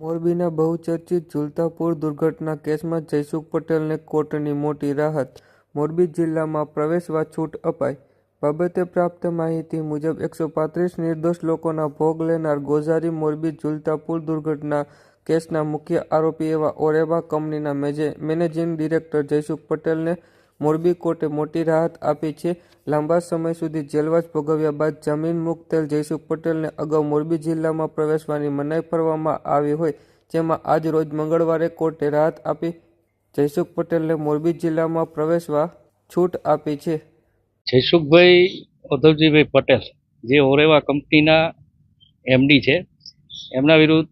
મોરબીના બહુચર્ચિત ઝૂલતા પુલ દુર્ઘટના કેસમાં જયસુખ પટેલને કોર્ટની મોટી રાહત. મોરબી જિલ્લામાં પ્રવેશવા છૂટ અપાઈ. બાબતે પ્રાપ્ત માહિતી મુજબ 135 નિર્દોષ લોકોના ભોગ લેનાર ગોઝારી મોરબી ઝૂલતા પુલ દુર્ઘટના કેસના મુખ્ય આરોપી એવા ઓરેવા કંપનીના મેનેજિંગ ડિરેક્ટર જયસુખ પટેલને મોરબી કોર્ટે મોટી રાહત આપી છે. લાંબા સમય સુધી જેલવાસ ભોગવ્યા બાદ જામીન મુક્ત થયેલ જયસુખ પટેલને અગાઉ મોરબી જિલ્લામાં પ્રવેશવાની મનાઈ ફરવામાં આવી હોય, જેમાં આજ રોજ મંગળવારે કોર્ટે રાહત આપી જયસુખ પટેલને મોરબી જિલ્લામાં પ્રવેશવા છૂટ આપી છે. જયસુખભાઈ ઉદ્ધવજીભાઈ પટેલ જે ઓરેવા કંપનીના એમડી છે, એમના વિરુદ્ધ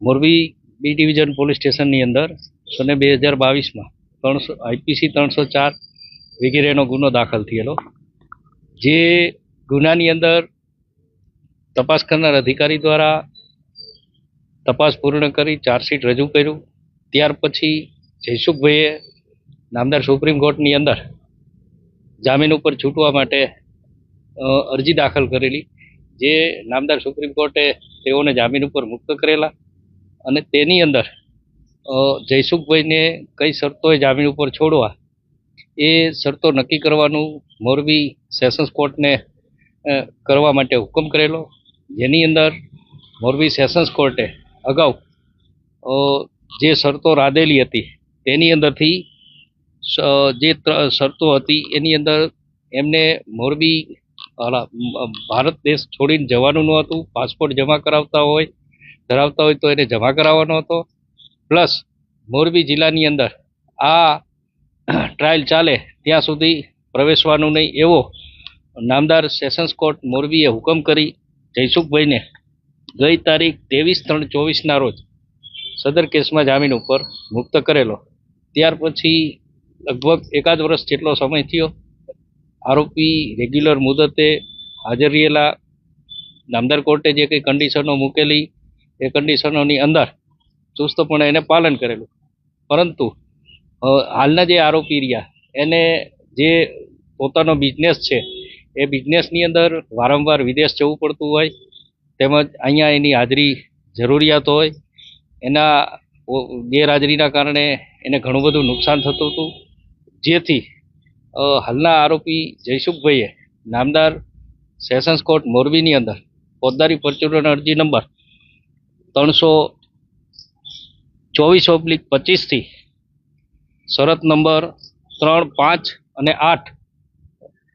મોરબી બી ડિવિઝન પોલીસ સ્ટેશનની અંદર 2022માં આઈપીસી 304 વગેરેનો ગુનો દાખલ થયેલો. જે ગુનાની અંદર તપાસ કરનાર અધિકારી દ્વારા તપાસ પૂર્ણ કરી ચાર્જશીટ રજૂ કર્યું. ત્યાર પછી જયસુખભાઈએ નામદાર સુપ્રીમ કોર્ટની અંદર જામીન ઉપર છૂટવા માટે અરજી દાખલ કરેલી, જે નામદાર સુપ્રીમ કોર્ટે તેઓને જામીન ઉપર મુક્ત કરેલા અને તેની અંદર જયસુખભાઈને કઈ શરતોએ જામીન ઉપર છોડવા એ શરતો નક્કી કરવાનું મોરબી સેશન્સ કોર્ટને કરવા માટે હુકમ કરેલો. જેની અંદર મોરબી સેશન્સ કોર્ટે અગાઉ જે શરતો રાધેલી હતી તેની અંદરથી જે શરતો હતી એની અંદર એમને મોરબી ભારત દેશ છોડીને જવાનું ન હતું. પાસપોર્ટ જમા ધરાવતા હોય તો એને જમા કરાવવાનો હતો. પ્લસ મોરબી જિલ્લાની અંદર આ ટ્રાયલ ચાલે ત્યાં સુધી પ્રવેશવાનું નહીં એવો નામદાર સેશન્સ કોર્ટ મોરબીએ હુકમ કરી જયસુખભાઈને ગઈ તારીખ 23/3/24ના રોજ સદર કેસમાં જામીન ઉપર મુક્ત કરેલો. ત્યાર પછી લગભગ એકાદ વર્ષ જેટલો સમય થયો. આરોપી રેગ્યુલર મુદતે હાજર રહેલા. નામદાર કોર્ટે જે કંઈ કન્ડિશનો મૂકેલી એ કન્ડિશનોની અંદર ચુસ્તપણે એને પાલન કરેલું. પરંતુ હાલના જે આરોપી રહ્યા એને જે પોતાનો બિઝનેસ છે એ બિઝનેસની અંદર વારંવાર વિદેશ જવું પડતું હોય, તેમજ અહીંયા એની હાજરી જરૂરિયાત હોય, એના ગેરહાજરીના કારણે એને ઘણું બધું નુકસાન થતું હતું. જેથી હાલના આરોપી જયસુખભાઈએ નામદાર સેશન્સ કોર્ટ મોરબીની અંદર ફોજદારી પરચુરણ અરજી નંબર 324/25થી શરત નંબર 3, 5 અને 8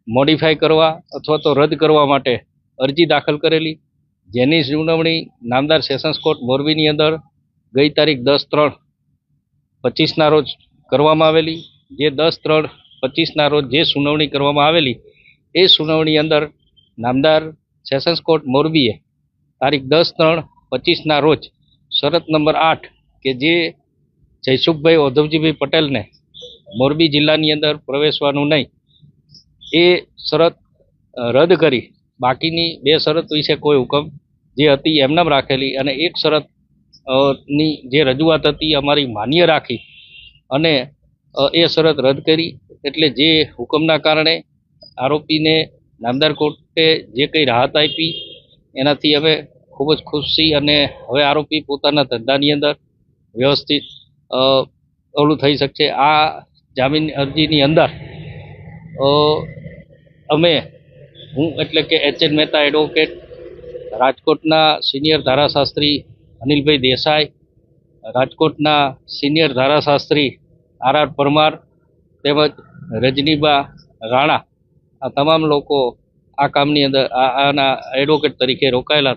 મોડિફાઈ કરવા અથવા તો રદ કરવા માટે અરજી દાખલ કરેલી, જેની સુનાવણી નામદાર સેશન્સ કોર્ટ મોરબીની અંદર ગઈ તારીખ 10/3/25ના રોજ કરવામાં આવેલી. જે 10/3/25ના રોજ જે સુનાવણી કરવામાં આવેલી એ સુનાવણી અંદર નામદાર સેશન્સ કોર્ટ મોરબીએ તારીખ 10/3/25ના રોજ શરત નંબર 8 કે જે જયસુખભાઈ ઉદ્ધવજીભાઈ પટેલને મોરબી જિલ્લાની અંદર પ્રવેશવાનું નહીં એ શરત રદ કરી બાકીની 2 શરત વિશે કોઈ હુકમ જે હતી એમનામ રાખેલી અને એક શરત ની જે રજૂઆત હતી અમારી માન્ય રાખી અને એ શરત રદ કરી. એટલે જે હુકમના કારણે આરોપીને નામદાર કોર્ટે જે કંઈ રાહત આપી એનાથી અમે ખૂબ જ ખુશ છીએ અને હવે આરોપી પોતાના ધંધાની અંદર વ્યવસ્થિત ઓલું થઈ શકશે. આ જામીન અરજીની અંદર હું એટલે કે HN મહેતા એડવોકેટ, રાજકોટના સિનિયર ધારાશાસ્ત્રી અનિલભાઈ દેસાઈ, રાજકોટના સિનિયર ધારાશાસ્ત્રી RR પરમાર તેમજ રજનીબા રાણા, આ તમામ લોકો આ કામની અંદર આના એડવોકેટ તરીકે રોકાયેલા.